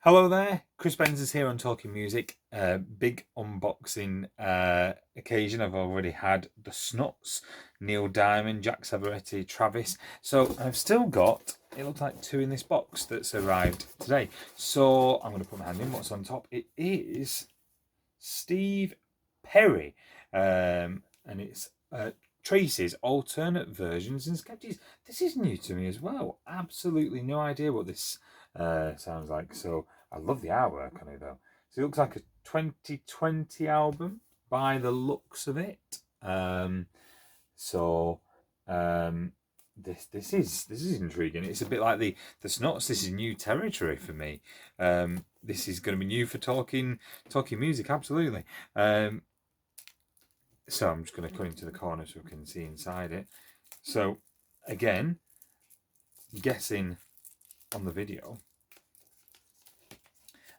Hello there, Chris Benzes here on Talking Music. Big unboxing occasion. I've already had the Snuts, Neil Diamond, Jack Savoretti, Travis. So I've still got, it looks like two in this box that's arrived today. So I'm going to put my hand in. What's on top? It is Steve Perry, and it's Traces, alternate versions and sketches. This is new to me as well. Absolutely no idea what this sounds like. So I love the artwork on it though. So it looks like a 2020 album by the looks of it. So this is intriguing. It's a bit like the Snots. This is new territory for me. This is going to be new for talking music. Absolutely. So I'm just going to cut into the corner so we can see inside it. So again, guessing on the video,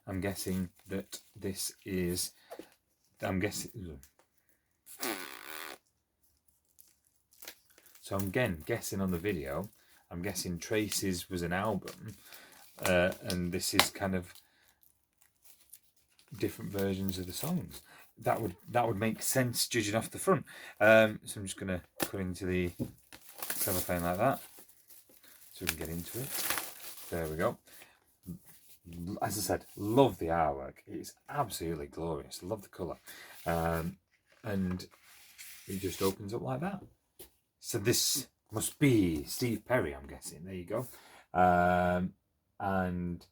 I'm guessing that this is. I'm guessing. So I'm again guessing on the video. I'm guessing Traces was an album, and this is kind of different versions of the songs. That would make sense judging off the front. So I'm just gonna cut into the cellophane like that, so we can get into it. There we go. As I said, love the artwork. It's absolutely glorious. Love the colour, and it just opens up like that. So this must be Steve Perry, I'm guessing. There you go. And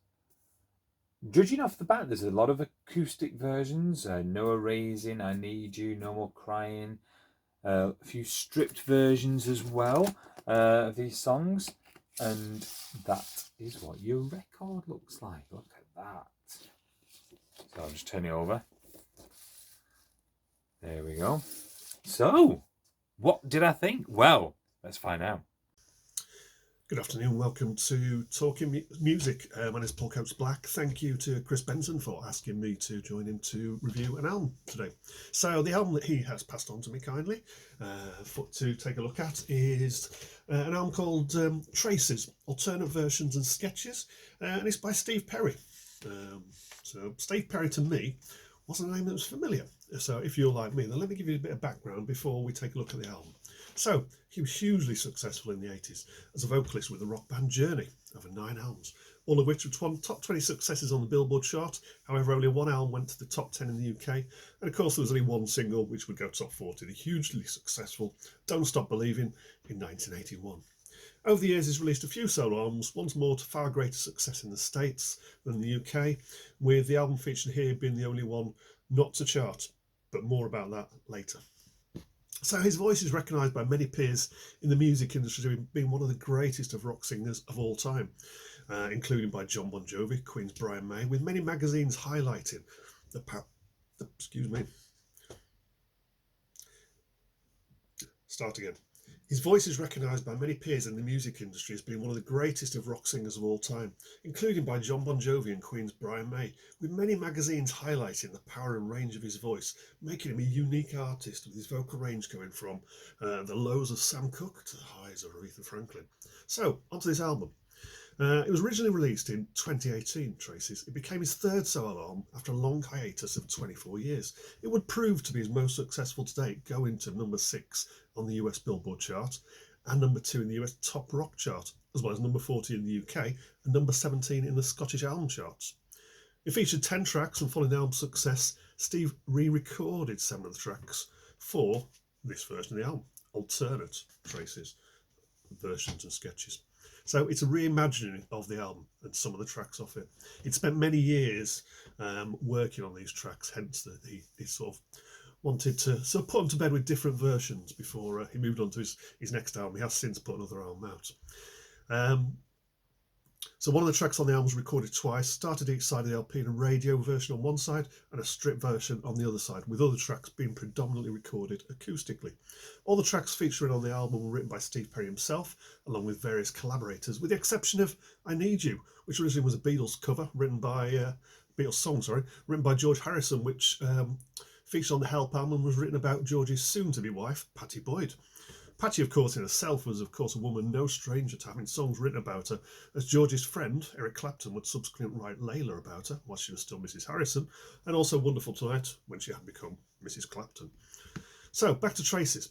judging off the bat, there's a lot of acoustic versions. No Erasing, I Need You, No More Crying. A few stripped versions as well of these songs. And that is what your record looks like. Look at that. So I'll just turn it over. There we go. So, what did I think? Well, let's find out. Good afternoon, welcome to Talking Music. My name is Paul Coates Black. Thank you to Chris Benson for asking me to join him to review an album today. So the album that he has passed on to me kindly to take a look at is an album called Traces, Alternate Versions and Sketches, and it's by Steve Perry. So Steve Perry to me wasn't a name that was familiar. So if you're like me, then let me give you a bit of background before we take a look at the album. So he was hugely successful in the 80s as a vocalist with the rock band Journey, over 9 albums, all of which were top 20 successes on the Billboard chart. However, only one album went to the top 10 in the UK, and of course there was only one single which would go top 40, the hugely successful Don't Stop Believing in 1981. Over the years, he's released a few solo albums, once more to far greater success in the States than the UK, with the album featured here being the only one not to chart, but more about that later. So his voice is recognised by many peers in the music industry as being one of the greatest of rock singers of all time, including by John Bon Jovi, Queen's Brian May, with many magazines highlighting His voice is recognised by many peers in the music industry as being one of the greatest of rock singers of all time, including by John Bon Jovi and Queen's Brian May, with many magazines highlighting the power and range of his voice, making him a unique artist with his vocal range going from the lows of Sam Cooke to the highs of Aretha Franklin. So, onto this album. It was originally released in 2018, Traces. It became his third solo album after a long hiatus of 24 years. It would prove to be his most successful to date, going to number 6 on the US Billboard chart and number 2 in the US Top Rock chart, as well as number 40 in the UK and number 17 in the Scottish album charts. It featured 10 tracks, and following the album's success, Steve re-recorded 7 of the tracks for this version of the album, alternate Traces, versions and sketches. So it's a reimagining of the album and some of the tracks off it. He'd spent many years working on these tracks, hence that he sort of wanted to sort of put them to bed with different versions before he moved on to his next album. He has since put another album out. So one of the tracks on the album was recorded twice, started each side of the LP in a radio version on one side and a strip version on the other side, with other tracks being predominantly recorded acoustically. All the tracks featuring on the album were written by Steve Perry himself, along with various collaborators, with the exception of I Need You, which originally was a Beatles cover, written by George Harrison, which featured on the Help album and was written about George's soon-to-be wife, Pattie Boyd. Patchy, of course, in herself was, of course, a woman no stranger to having songs written about her, as George's friend, Eric Clapton, would subsequently write Layla about her while she was still Mrs. Harrison, and also Wonderful Tonight when she had become Mrs. Clapton. So, back to Traces.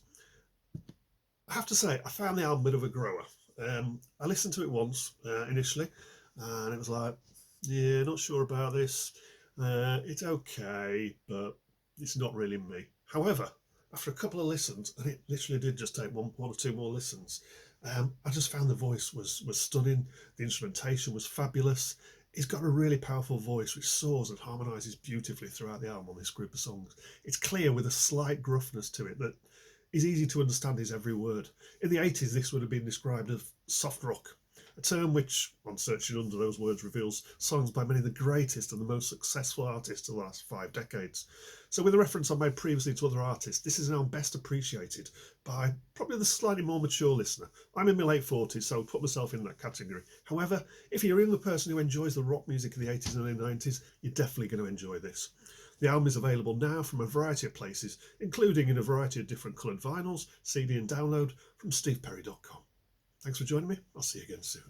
I have to say, I found the album a bit of a grower. I listened to it once initially, and it was like, yeah, not sure about this. It's okay, but it's not really me. However, after a couple of listens, and it literally did just take one or two more listens, I just found the voice was stunning. The instrumentation was fabulous. He's got a really powerful voice which soars and harmonises beautifully throughout the album on this group of songs. It's clear with a slight gruffness to it that is easy to understand his every word. In the 80s, this would have been described as soft rock, a term which, on searching under those words, reveals songs by many of the greatest and the most successful artists of the last 5 decades. So with a reference I made previously to other artists, this is now best appreciated by probably the slightly more mature listener. I'm in my late 40s, so I'll put myself in that category. However, if you're the person who enjoys the rock music of the 80s and the 90s, you're definitely going to enjoy this. The album is available now from a variety of places, including in a variety of different coloured vinyls, CD and download from steveperry.com. Thanks for joining me. I'll see you again soon.